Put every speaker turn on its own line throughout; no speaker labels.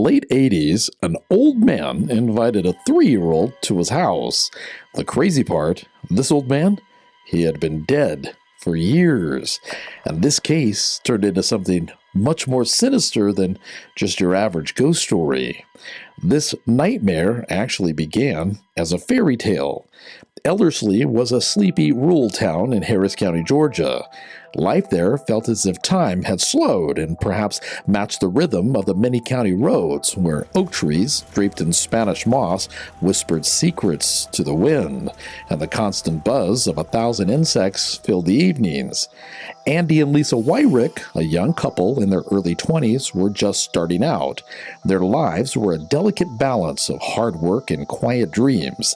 late 80s, an old man invited a 3-year-old to his house. The crazy part, this old man, he had been dead for years. And this case turned into something much more sinister than just your average ghost story. This nightmare actually began as a fairy tale. Ellerslie was a sleepy rural town in Harris County, Georgia. Life there felt as if time had slowed and perhaps matched the rhythm of the many county roads where oak trees, draped in Spanish moss, whispered secrets to the wind, and the constant buzz of 1,000 insects filled the evenings. Andy and Lisa Wyrick, a young couple in their early 20s, were just starting out. Their lives were a delicate balance of hard work and quiet dreams.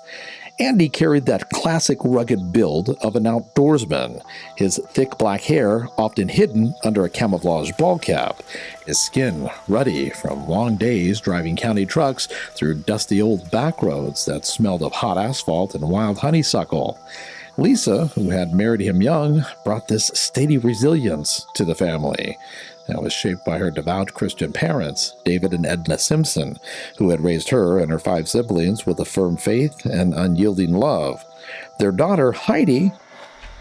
Andy carried that classic rugged build of an outdoorsman, his thick black hair often hidden under a camouflage ball cap, his skin ruddy from long days driving county trucks through dusty old back roads that smelled of hot asphalt and wild honeysuckle. Lisa, who had married him young, brought this steady resilience to the family. That was shaped by her devout Christian parents, David and Edna Simpson, who had raised her and her 5 siblings with a firm faith and unyielding love. Their daughter, Heidi,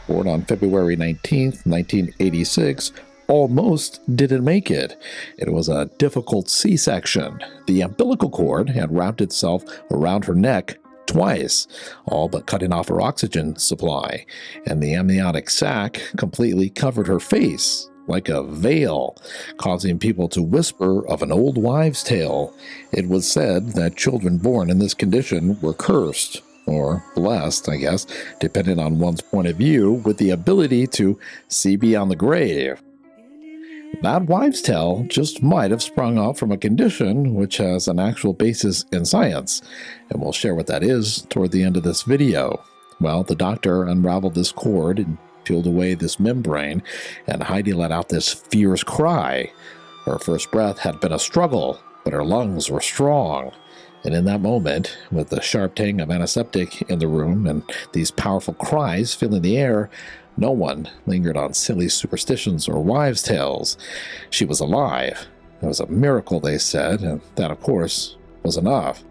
born on February 19, 1986, almost didn't make it. It was a difficult C-section. The umbilical cord had wrapped itself around her neck twice, all but cutting off her oxygen supply, and the amniotic sac completely covered her face like a veil, causing people to whisper of an old wives' tale. It was said that children born in this condition were cursed, or blessed, I guess, depending on one's point of view, with the ability to see beyond the grave. That wives' tale just might have sprung off from a condition which has an actual basis in science, and we'll share what that is toward the end of this video. Well, the doctor unraveled this cord and peeled away this membrane, and Heidi let out this fierce cry. Her first breath had been a struggle, but her lungs were strong. And in that moment, with the sharp tang of antiseptic in the room and these powerful cries filling the air, no one lingered on silly superstitions or wives' tales. She was alive. It was a miracle, they said, and that, of course, was enough.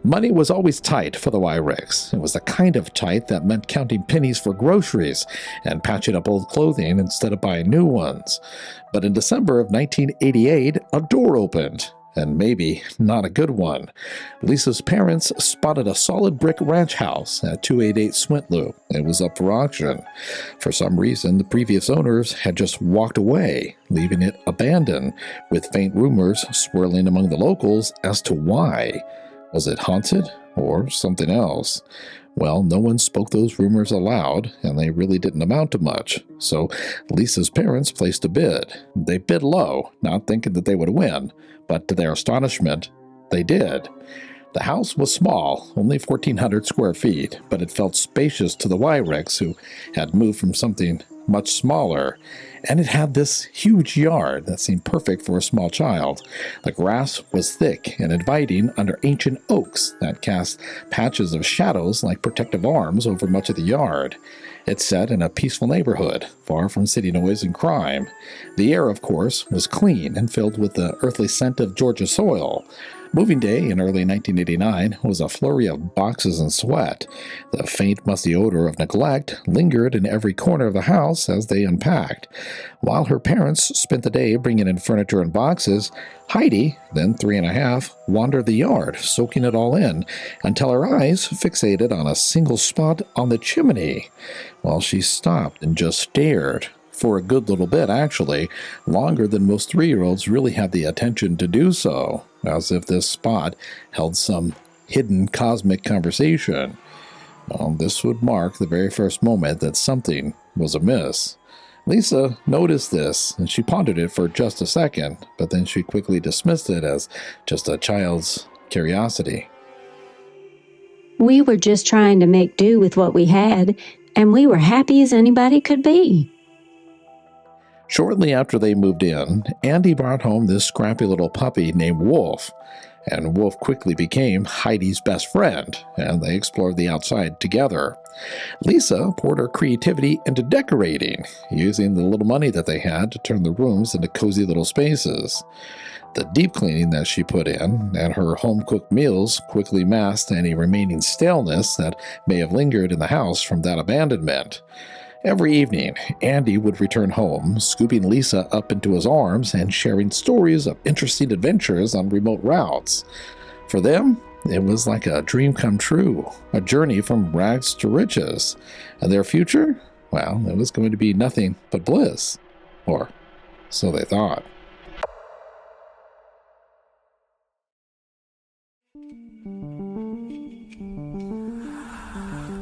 Money was always tight for the Wyricks. It was the kind of tight that meant counting pennies for groceries and patching up old clothing instead of buying new ones. But in December of 1988, a door opened, and maybe not a good one. Lisa's parents spotted a solid brick ranch house at 288 Swintloop. It was up for auction. For some reason, the previous owners had just walked away, leaving it abandoned, with faint rumors swirling among the locals as to why. Was it haunted or something else? Well, no one spoke those rumors aloud, and they really didn't amount to much. So Lisa's parents placed a bid. They bid low, not thinking that they would win, but to their astonishment, they did. The house was small, only 1,400 square feet, but it felt spacious to the Wyricks, who had moved from something much smaller. And it had this huge yard that seemed perfect for a small child. The grass was thick and inviting under ancient oaks that cast patches of shadows like protective arms over much of the yard. It sat in a peaceful neighborhood, far from city noise and crime. The air, of course, was clean and filled with the earthly scent of Georgia soil. Moving day in early 1989 was a flurry of boxes and sweat. The faint, musty odor of neglect lingered in every corner of the house as they unpacked. While her parents spent the day bringing in furniture and boxes, Heidi, then 3.5, wandered the yard, soaking it all in, until her eyes fixated on a single spot on the chimney. Well, she stopped and just stared. For a good little bit, actually, longer than most 3-year-olds really have the attention to do so, as if this spot held some hidden cosmic conversation. Well, this would mark the very first moment that something was amiss. Lisa noticed this, and she pondered it for just a second, but then she quickly dismissed it as just a child's curiosity.
We were just trying to make do with what we had, and we were happy as anybody could be.
Shortly after they moved in, Andy brought home this scrappy little puppy named Wolf, and Wolf quickly became Heidi's best friend, and they explored the outside together. Lisa poured her creativity into decorating, using the little money that they had to turn the rooms into cozy little spaces. The deep cleaning that she put in and her home-cooked meals quickly masked any remaining staleness that may have lingered in the house from that abandonment. Every evening, Andy would return home, scooping Lisa up into his arms and sharing stories of interesting adventures on remote routes. For them, it was like a dream come true, a journey from rags to riches. And their future? Well, it was going to be nothing but bliss. Or so they thought.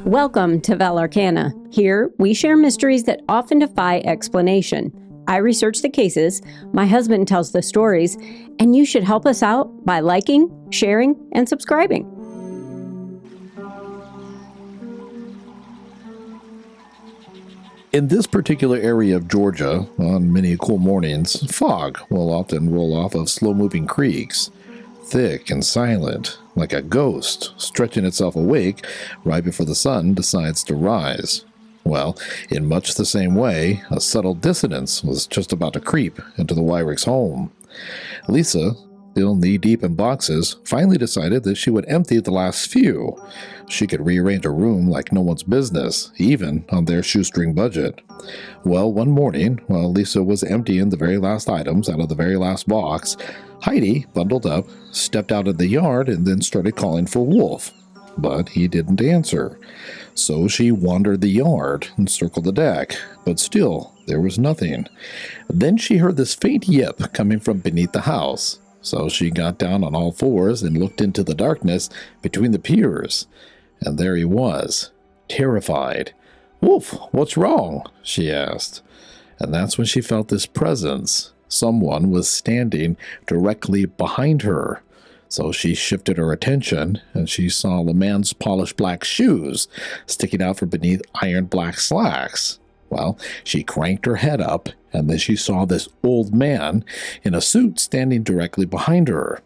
Welcome to Velarcana. Here, we share mysteries that often defy explanation. I research the cases, my husband tells the stories, and you should help us out by liking, sharing, and subscribing.
In this particular area of Georgia, on many cool mornings, fog will often roll off of slow-moving creeks, thick and silent, like a ghost stretching itself awake right before the sun decides to rise. Well, in much the same way, a subtle dissonance was just about to creep into the Wyricks' home. Lisa, still knee-deep in boxes, finally decided that she would empty the last few. She could rearrange a room like no one's business, even on their shoestring budget. Well, one morning, while Lisa was emptying the very last items out of the very last box, Heidi bundled up, stepped out in the yard, and then started calling for Wolf. But he didn't answer. So she wandered the yard and circled the deck, but still there was nothing. Then she heard this faint yip coming from beneath the house. So she got down on all fours and looked into the darkness between the piers. And there he was, terrified. "Wolf, what's wrong?" she asked. And that's when she felt this presence. Someone was standing directly behind her. So she shifted her attention, and she saw the man's polished black shoes sticking out from beneath iron black slacks. Well, she cranked her head up, and then she saw this old man in a suit standing directly behind her.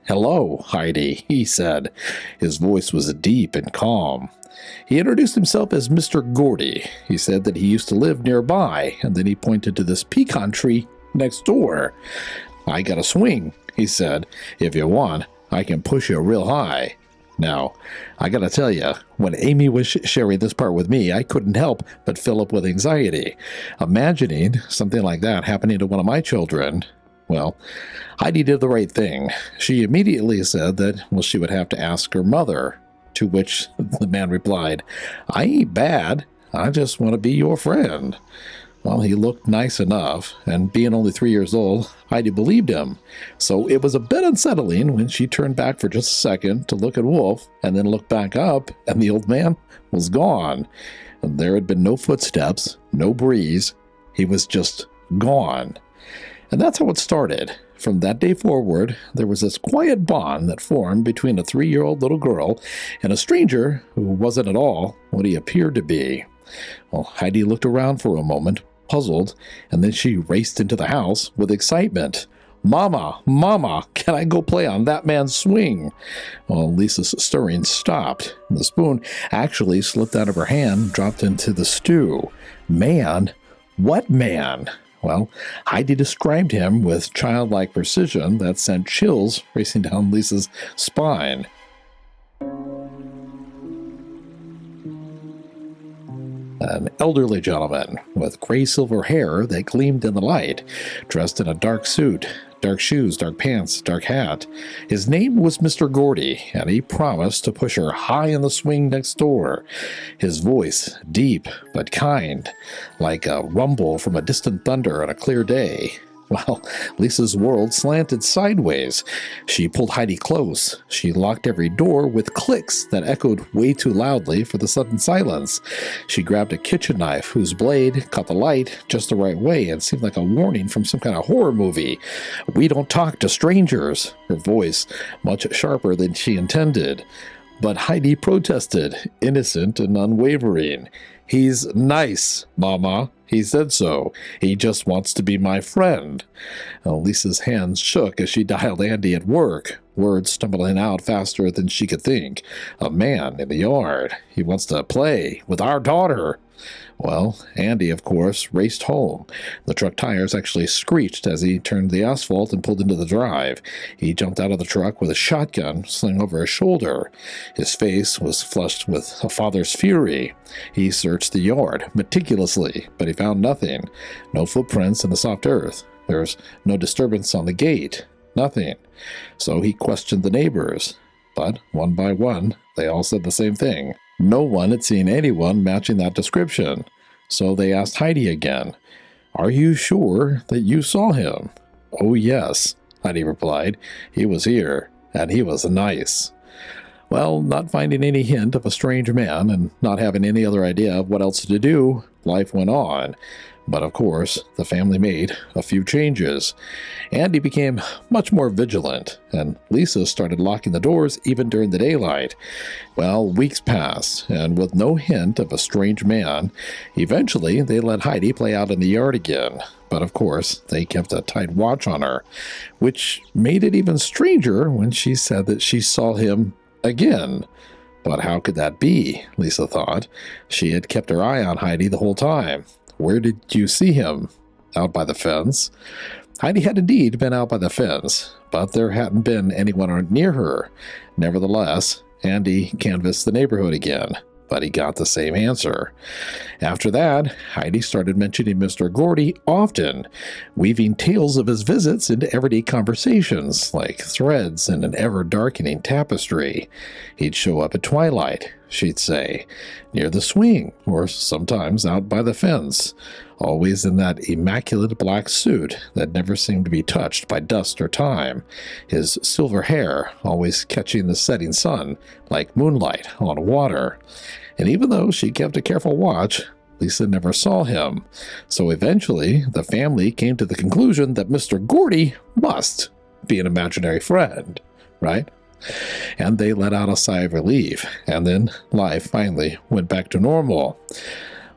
"Hello, Heidi," he said. His voice was deep and calm. He introduced himself as Mr. Gordy. He said that he used to live nearby, and then he pointed to this pecan tree next door. "I got a swing," he said. "If you want, I can push you real high." Now, I gotta tell you, when Amy was sharing this part with me, I couldn't help but fill up with anxiety. Imagining something like that happening to one of my children. Well, Heidi did the right thing. She immediately said that, well, she would have to ask her mother, to which the man replied, "I ain't bad. I just want to be your friend." Well, he looked nice enough, and being only 3 years old, Heidi believed him. So it was a bit unsettling when she turned back for just a second to look at Wolf, and then looked back up, and the old man was gone. And there had been no footsteps, no breeze. He was just gone. And that's how it started. From that day forward, there was this quiet bond that formed between a 3-year-old little girl and a stranger who wasn't at all what he appeared to be. Well, Heidi looked around for a moment, puzzled, and then she raced into the house with excitement. "Mama, Mama, can I go play on that man's swing?" Well, Lisa's stirring stopped. The spoon actually slipped out of her hand and dropped into the stew. "Man? What man?" Well, Heidi described him with childlike precision that sent chills racing down Lisa's spine. An elderly gentleman with gray-silver hair that gleamed in the light, dressed in a dark suit, dark shoes, dark pants, dark hat. His name was Mr. Gordy, and he promised to push her high in the swing next door. His voice deep but kind, like a rumble from a distant thunder on a clear day. Well, Lisa's world slanted sideways. She pulled Heidi close. She locked every door with clicks that echoed way too loudly for the sudden silence. She grabbed a kitchen knife whose blade caught the light just the right way and seemed like a warning from some kind of horror movie. "We don't talk to strangers," her voice much sharper than she intended. But Heidi protested, innocent and unwavering. "He's nice, Mama. He said so. He just wants to be my friend." Lisa's hands shook as she dialed Andy at work, words stumbling out faster than she could think. "A man in the yard. He wants to play with our daughter." Well, Andy, of course, raced home. The truck tires actually screeched as he turned the asphalt and pulled into the drive. He jumped out of the truck with a shotgun slung over his shoulder. His face was flushed with a father's fury. He searched the yard meticulously, but he found nothing. No footprints in the soft earth. There was no disturbance on the gate. Nothing. So he questioned the neighbors. But one by one, they all said the same thing. No one had seen anyone matching that description. So they asked Heidi again, "Are you sure that you saw him?" "Oh, yes," Heidi replied. "He was here, and he was nice." Well, not finding any hint of a strange man and not having any other idea of what else to do, life went on. But of course, the family made a few changes. Andy became much more vigilant, and Lisa started locking the doors even during the daylight. Well, weeks passed, and with no hint of a strange man, eventually they let Heidi play out in the yard again. But of course, they kept a tight watch on her, which made it even stranger when she said that she saw him again. But how could that be? Lisa thought. She had kept her eye on Heidi the whole time. "Where did you see him?" "Out by the fence." Heidi had indeed been out by the fence, but there hadn't been anyone near her. Nevertheless, Andy canvassed the neighborhood again, but he got the same answer. After that, Heidi started mentioning Mr. Gordy often, weaving tales of his visits into everyday conversations, like threads in an ever-darkening tapestry. He'd show up at twilight, she'd say, near the swing, or sometimes out by the fence, always in that immaculate black suit that never seemed to be touched by dust or time, his silver hair always catching the setting sun like moonlight on water. And even though she kept a careful watch, Lisa never saw him. So eventually, the family came to the conclusion that Mr. Gordy must be an imaginary friend, right? And they let out a sigh of relief, and then life finally went back to normal.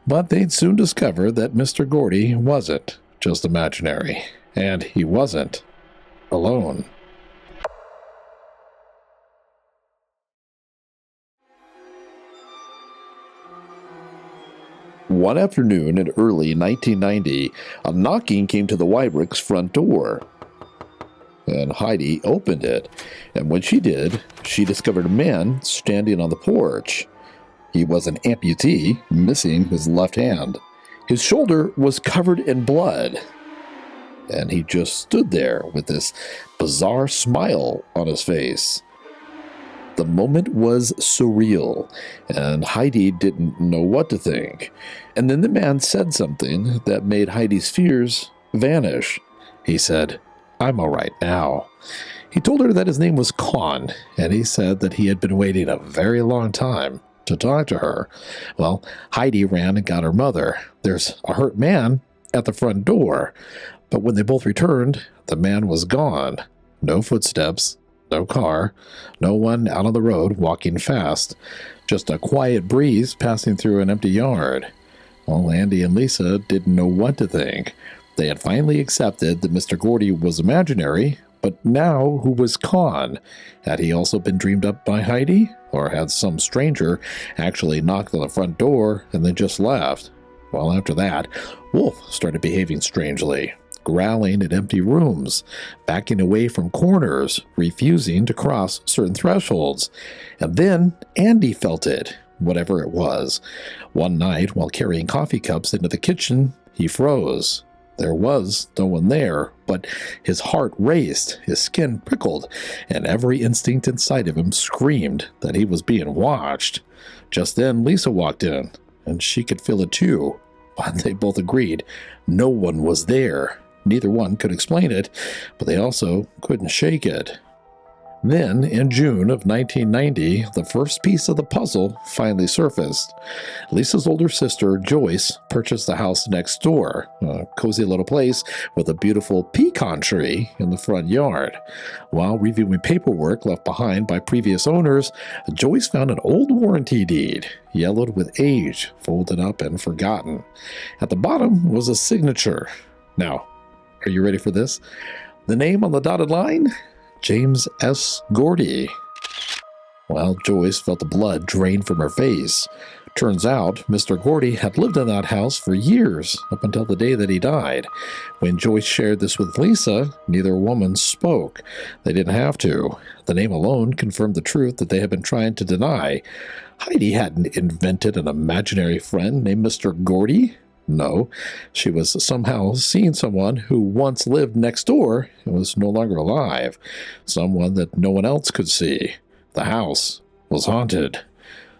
But they'd soon discover that Mr. Gordy wasn't just imaginary, and he wasn't alone. One afternoon in early 1990, a knocking came to the Wyricks' front door. And Heidi opened it, and when she did, she discovered a man standing on the porch. He was an amputee, missing his left hand. His shoulder was covered in blood, and he just stood there with this bizarre smile on his face. The moment was surreal, and Heidi didn't know what to think. And then the man said something that made Heidi's fears vanish. He said, "I'm all right now." He told her that his name was Con, and he said that he had been waiting a very long time to talk to her. Well, Heidi ran and got her mother. There's a hurt man at the front door. But when they both returned, the man was gone. No footsteps, no car, no one out on the road walking fast. Just a quiet breeze passing through an empty yard. Well, Andy and Lisa didn't know what to think. They had finally accepted that Mr. Gordy was imaginary, but now who was Con? Had he also been dreamed up by Heidi? Or had some stranger actually knocked on the front door and then just left? Well, after that, Wolf started behaving strangely, growling at empty rooms, backing away from corners, refusing to cross certain thresholds. And then Andy felt it, whatever it was. One night, while carrying coffee cups into the kitchen, he froze. There was no one there, but his heart raced, his skin prickled, and every instinct inside of him screamed that he was being watched. Just then, Lisa walked in, and she could feel it too. But they both agreed no one was there. Neither one could explain it, but they also couldn't shake it. Then, in June of 1990, the first piece of the puzzle finally surfaced. Lisa's older sister, Joyce, purchased the house next door, a cozy little place with a beautiful pecan tree in the front yard. While reviewing paperwork left behind by previous owners, Joyce found an old warranty deed, yellowed with age, folded up and forgotten. At the bottom was a signature. Now, are you ready for this? The name on the dotted line? James S. Gordy. Well, Joyce felt the blood drain from her face. Turns out Mr. Gordy had lived in that house for years, up until the day that he died. When Joyce shared this with Lisa, neither woman spoke. They didn't have to. The name alone confirmed the truth that they had been trying to deny. Heidi hadn't invented an imaginary friend named Mr. Gordy. No, she was somehow seeing someone who once lived next door and was no longer alive. Someone that no one else could see. The house was haunted.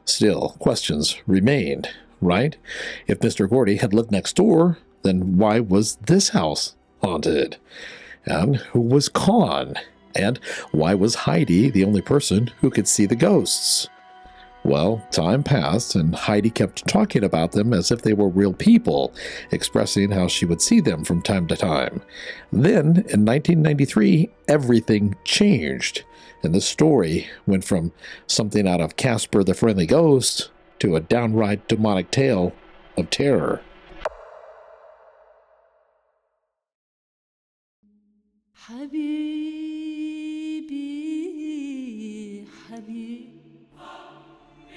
Still, questions remained, right? If Mr. Gordy had lived next door, then why was this house haunted? And who was Con? And why was Heidi the only person who could see the ghosts? Well, time passed, and Heidi kept talking about them as if they were real people, expressing how she would see them from time to time. Then, in 1993, everything changed, and the story went from something out of Casper the Friendly Ghost to a downright demonic tale of terror.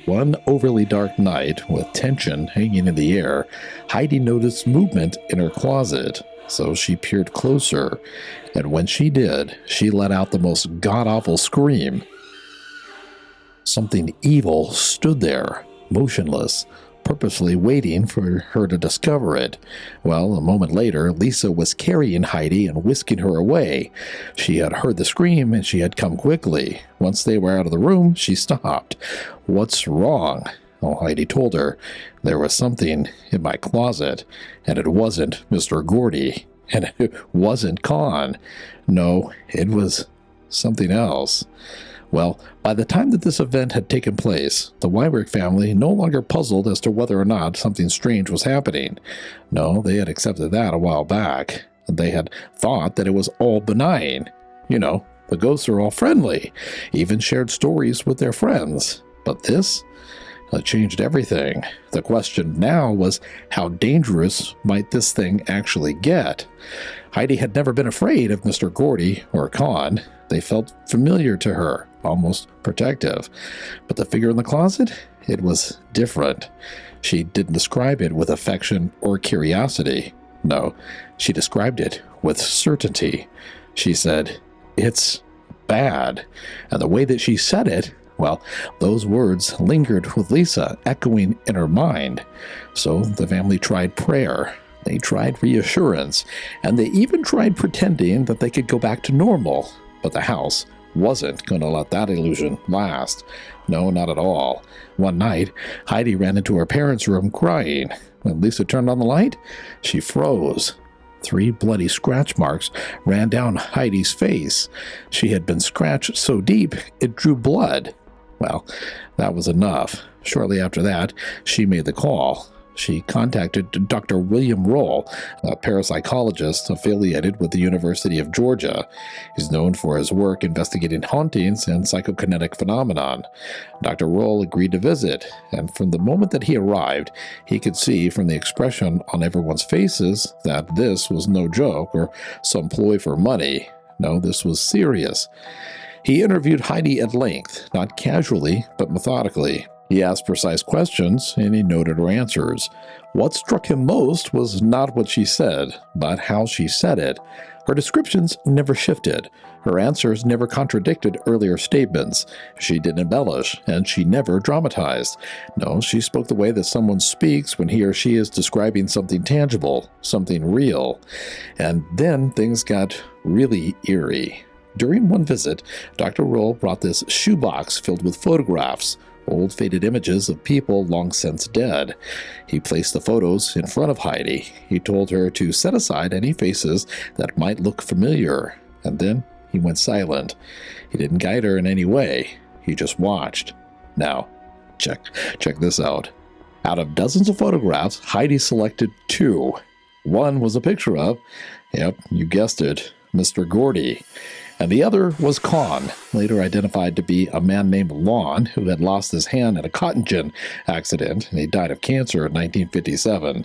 One overly dark night, with tension hanging in the air, Heidi noticed movement in her closet, so she peered closer, and when she did, she let out the most god-awful scream. Something evil stood there, motionless, purposely waiting for her to discover it. Well, a moment later, Lisa was carrying Heidi and whisking her away. She had heard the scream, and she had come quickly. Once they were out of the room, she stopped. "What's wrong?" Well, Heidi told her. "There was something in my closet, and it wasn't Mr. Gordy, and it wasn't Con. No, it was something else." Well, by the time that this event had taken place, the Wyrick family no longer puzzled as to whether or not something strange was happening. No, they had accepted that a while back. They had thought that it was all benign. You know, the ghosts are all friendly, even shared stories with their friends. But this changed everything. The question now was, how dangerous might this thing actually get? Heidi had never been afraid of Mr. Gordy or Con. They felt familiar to her, almost protective. But the figure in the closet? It was different. She didn't describe it with affection or curiosity. No, she described it with certainty. She said, "It's bad." And the way that she said it, well, those words lingered with Lisa, echoing in her mind. So the family tried prayer. They tried reassurance, and they even tried pretending that they could go back to normal. But the house wasn't going to let that illusion last. No, not at all. One night, Heidi ran into her parents' room crying. When Lisa turned on the light, she froze. 3 bloody scratch marks ran down Heidi's face. She had been scratched so deep it drew blood. Well, that was enough. Shortly after that, she made the call. She contacted Dr. William Roll, a parapsychologist affiliated with the University of Georgia. He's known for his work investigating hauntings and psychokinetic phenomenon. Dr. Roll agreed to visit, and from the moment that he arrived, he could see from the expression on everyone's faces that this was no joke or some ploy for money. No, this was serious. He interviewed Heidi at length, not casually, but methodically. He asked precise questions, and he noted her answers. What struck him most was not what she said, but how she said it. Her descriptions never shifted. Her answers never contradicted earlier statements. She didn't embellish, and she never dramatized. No, she spoke the way that someone speaks when he or she is describing something tangible, something real. And then things got really eerie. During one visit, Dr. Roll brought this shoebox filled with photographs, old faded images of people long since dead. He placed the photos in front of Heidi. He told her to set aside any faces that might look familiar, and then he went silent. He didn't guide her in any way. He just watched. Now, check this out. Out of dozens of photographs, Heidi selected 2. One was a picture of, yep, you guessed it, Mr. Gordy. And the other was Con, later identified to be a man named Lon, who had lost his hand in a cotton gin accident, and he died of cancer in 1957.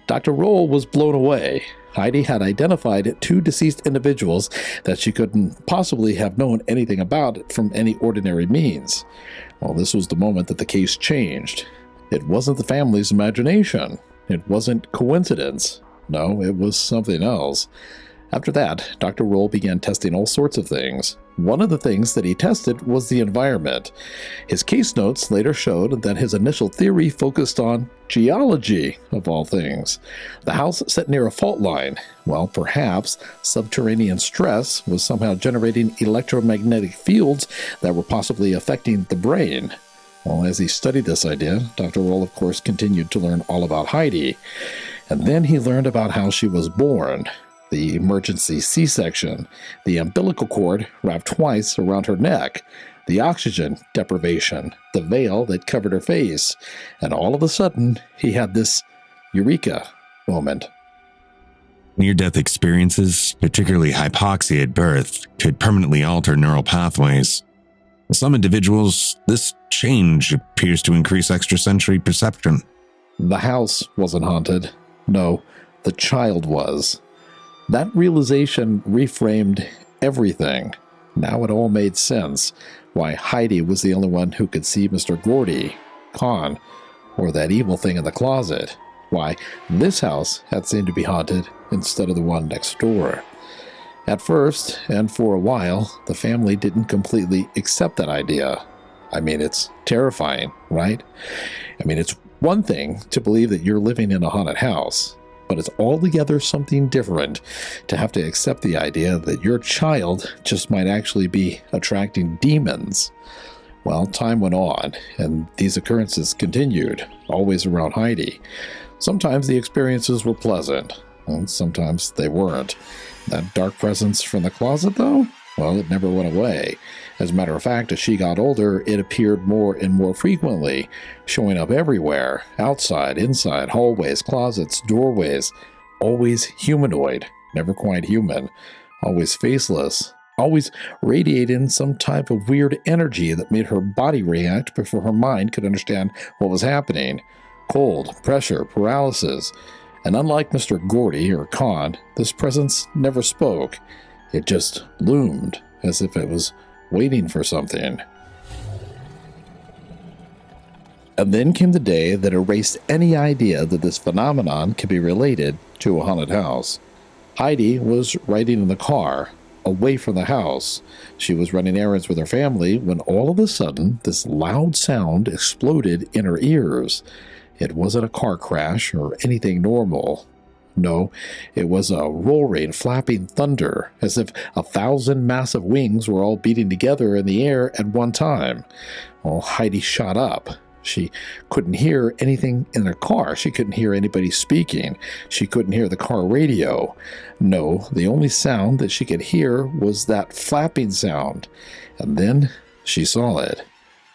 Dr. Roll was blown away. Heidi had identified 2 deceased individuals that she couldn't possibly have known anything about from any ordinary means. Well, this was the moment that the case changed. It wasn't the family's imagination. It wasn't coincidence. No, it was something else. After that, Dr. Roll began testing all sorts of things. One of the things that he tested was the environment. His case notes later showed that his initial theory focused on geology, of all things. The house set near a fault line. Well, perhaps subterranean stress was somehow generating electromagnetic fields that were possibly affecting the brain. Well, as he studied this idea, Dr. Roll, of course, continued to learn all about Heidi. And then he learned about how she was born. The emergency C-section, the umbilical cord wrapped twice around her neck, the oxygen deprivation, the veil that covered her face, and all of a sudden, he had this eureka moment.
Near-death experiences, particularly hypoxia at birth, could permanently alter neural pathways. In some individuals, this change appears to increase extrasensory perception.
The house wasn't haunted. No, the child was. That realization reframed everything. Now it all made sense. Why Heidi was the only one who could see Mr. Gordy, Con, or that evil thing in the closet. Why this house had seemed to be haunted instead of the one next door. At first, and for a while, the family didn't completely accept that idea. I mean, it's terrifying, right? I mean, it's one thing to believe that you're living in a haunted house, but it's altogether something different to have to accept the idea that your child just might actually be attracting demons. Well, time went on, and these occurrences continued, always around Heidi. Sometimes the experiences were pleasant, and sometimes they weren't. That dark presence from the closet, though? Well, it never went away. As a matter of fact, as she got older, it appeared more and more frequently, showing up everywhere, outside, inside, hallways, closets, doorways, always humanoid, never quite human, always faceless, always radiating some type of weird energy that made her body react before her mind could understand what was happening. Cold, pressure, paralysis. And unlike Mr. Gordy or Con, this presence never spoke. It just loomed, as if it was waiting for something. And then came the day that erased any idea that this phenomenon could be related to a haunted house. Heidi was riding in the car, away from the house. She was running errands with her family when all of a sudden this loud sound exploded in her ears. It wasn't a car crash or anything normal. No, it was a roaring, flapping thunder, as if 1,000 massive wings were all beating together in the air at one time. Well, Heidi shot up. She couldn't hear anything in her car. She couldn't hear anybody speaking. She couldn't hear the car radio. No, the only sound that she could hear was that flapping sound. And then she saw it.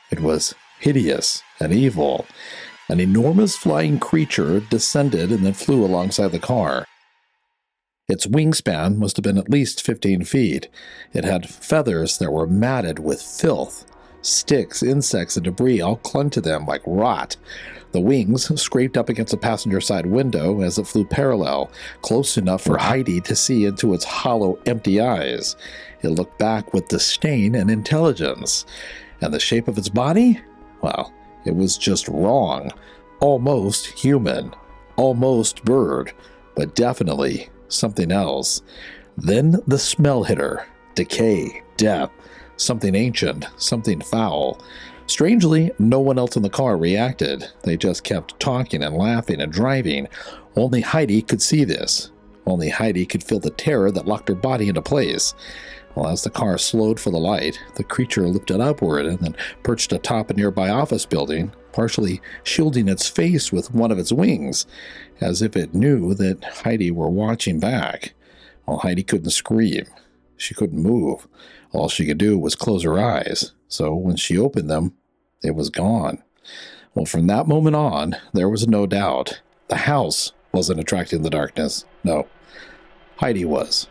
It was hideous and evil. An enormous flying creature descended and then flew alongside the car. Its wingspan must have been at least 15 feet. It had feathers that were matted with filth. Sticks, insects, and debris all clung to them like rot. The wings scraped up against a passenger side window as it flew parallel, close enough for Heidi to see into its hollow, empty eyes. It looked back with disdain and intelligence. And the shape of its body? Well, it was just wrong. Almost human. Almost bird. But definitely something else. Then the smell hit her. Decay. Death. Something ancient. Something foul. Strangely, no one else in the car reacted. They just kept talking and laughing and driving. Only Heidi could see this. Only Heidi could feel the terror that locked her body into place. Well, as the car slowed for the light, the creature lifted upward and then perched atop a nearby office building, partially shielding its face with one of its wings, as if it knew that Heidi were watching back. Well, Heidi couldn't scream. She couldn't move. All she could do was close her eyes. So when she opened them, it was gone. Well, from that moment on, there was no doubt. The house wasn't attracting the darkness. No, Heidi was.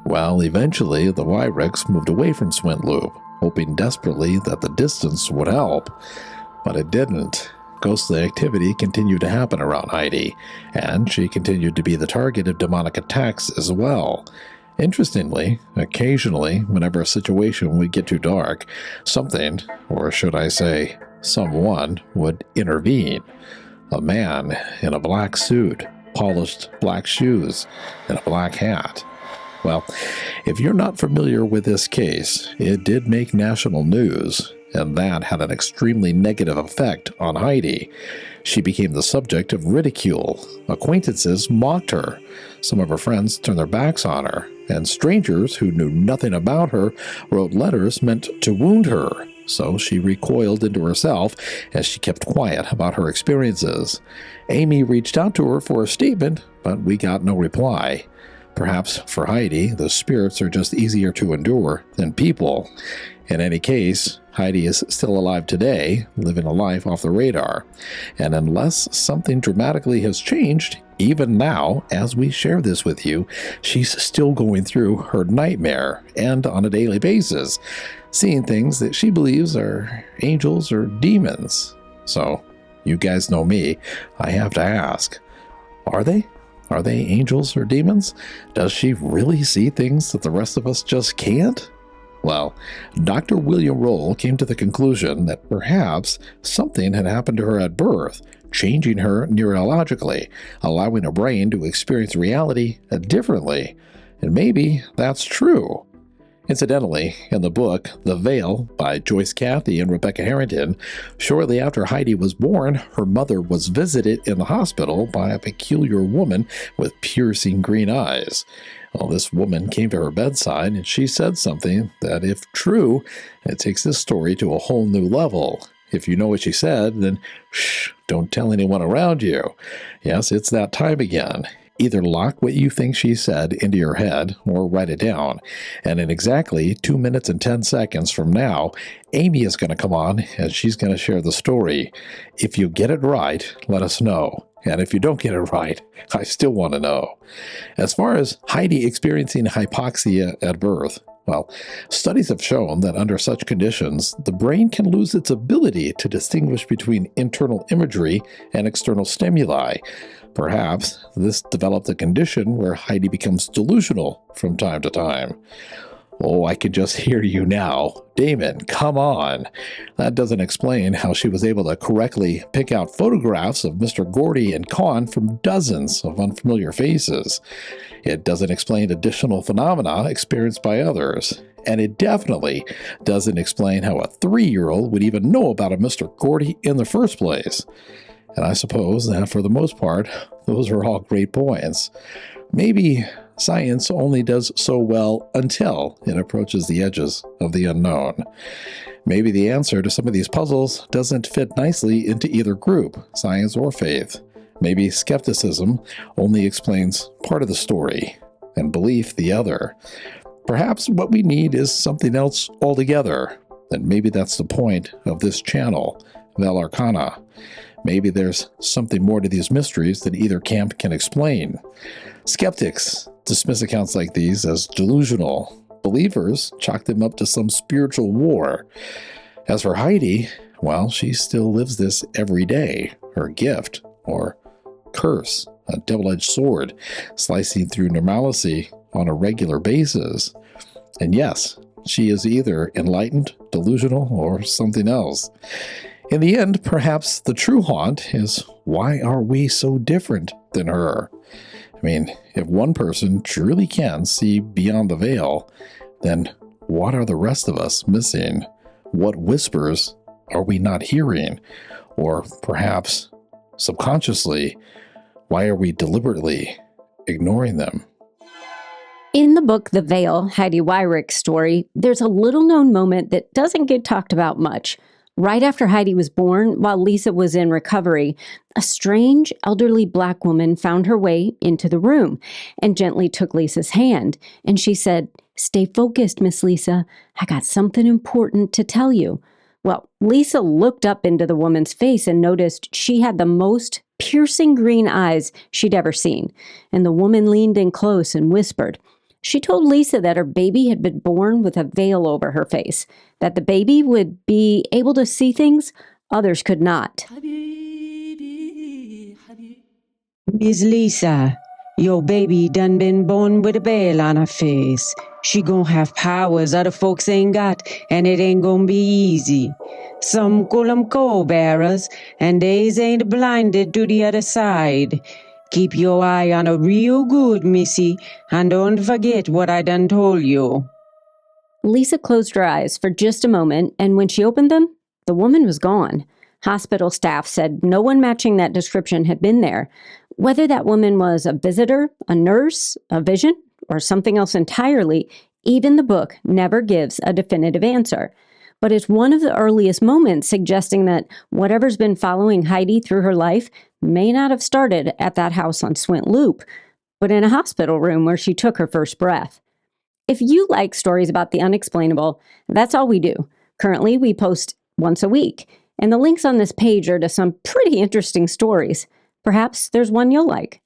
Well, eventually, the Wyricks moved away from Swint Loop, hoping desperately that the distance would help. But it didn't. Ghostly activity continued to happen around Heidi, and she continued to be the target of demonic attacks as well. Interestingly, occasionally, whenever a situation would get too dark, something, or should I say, someone, would intervene. A man in a black suit, polished black shoes, and a black hat. Well, if you're not familiar with this case, it did make national news, and that had an extremely negative effect on Heidi. She became the subject of ridicule. Acquaintances mocked her. Some of her friends turned their backs on her, and strangers who knew nothing about her wrote letters meant to wound her. So she recoiled into herself as she kept quiet about her experiences. Amy reached out to her for a statement, but we got no reply. Perhaps for Heidi, the spirits are just easier to endure than people. In any case, Heidi is still alive today, living a life off the radar. And unless something dramatically has changed, even now, as we share this with you, she's still going through her nightmare and on a daily basis, seeing things that she believes are angels or demons. So, you guys know me, I have to ask, are they? Are they angels or demons? Does she really see things that the rest of us just can't? Well, Dr. William Roll came to the conclusion that perhaps something had happened to her at birth, changing her neurologically, allowing her brain to experience reality differently. And maybe that's true. Incidentally, in the book The Veil by Joyce Cathy and Rebecca Harrington, shortly after Heidi was born, her mother was visited in the hospital by a peculiar woman with piercing green eyes. Well, this woman came to her bedside and she said something that, if true, it takes this story to a whole new level. If you know what she said, then shh, don't tell anyone around you. Yes, it's that time again. Either lock what you think she said into your head or write it down. And in exactly 2 minutes and 10 seconds from now, Amy is going to come on and she's going to share the story. If you get it right, let us know. And if you don't get it right, I still want to know. As far as Heidi experiencing hypoxia at birth, well, studies have shown that under such conditions, the brain can lose its ability to distinguish between internal imagery and external stimuli. Perhaps this developed a condition where Heidi becomes delusional from time to time. Oh, I can just hear you now. Damon, come on. That doesn't explain how she was able to correctly pick out photographs of Mr. Gordy and Con from dozens of unfamiliar faces. It doesn't explain additional phenomena experienced by others. And it definitely doesn't explain how a 3-year-old would even know about a Mr. Gordy in the first place. And I suppose that for the most part, those are all great points. Maybe science only does so well until it approaches the edges of the unknown. Maybe the answer to some of these puzzles doesn't fit nicely into either group, science or faith. Maybe skepticism only explains part of the story, and belief the other. Perhaps what we need is something else altogether. And maybe that's the point of this channel, Velarcana. Maybe there's something more to these mysteries than either camp can explain. Skeptics dismiss accounts like these as delusional. Believers chalk them up to some spiritual war. As for Heidi, well, she still lives this every day. Her gift, or curse, a double-edged sword, slicing through normalcy on a regular basis. And yes, she is either enlightened, delusional, or something else. In the end, perhaps the true haunt is, why are we so different than her? I mean, if one person truly can see beyond the veil, then what are the rest of us missing? What whispers are we not hearing? Or perhaps, subconsciously, why are we deliberately ignoring them?
In the book The Veil, Heidi Wyrick's story, there's a little-known moment that doesn't get talked about much. Right after Heidi was born, while Lisa was in recovery, a strange, elderly black woman found her way into the room and gently took Lisa's hand. And she said, "Stay focused, Miss Lisa. I got something important to tell you." Well, Lisa looked up into the woman's face and noticed she had the most piercing green eyes she'd ever seen. And the woman leaned in close and whispered. She told Lisa that her baby had been born with a veil over her face, that the baby would be able to see things others could not.
Miss Lisa, Your baby done been born with a veil on her face. She gon' have powers other folks ain't got, and it ain't gon' be easy. Some call 'em co-bearers, and days ain't blinded to the other side. Keep your eye on her real good, missy, and don't forget what I done told you.
Lisa closed her eyes for just a moment, and when she opened them, the woman was gone. Hospital staff said no one matching that description had been there. Whether that woman was a visitor, a nurse, a vision, or something else entirely, even the book never gives a definitive answer. But it's one of the earliest moments suggesting that whatever's been following Heidi through her life may not have started at that house on Swint Loop, but in a hospital room where she took her first breath. If you like stories about the unexplainable, that's all we do. Currently, we post once a week, and the links on this page are to some pretty interesting stories. Perhaps there's one you'll like.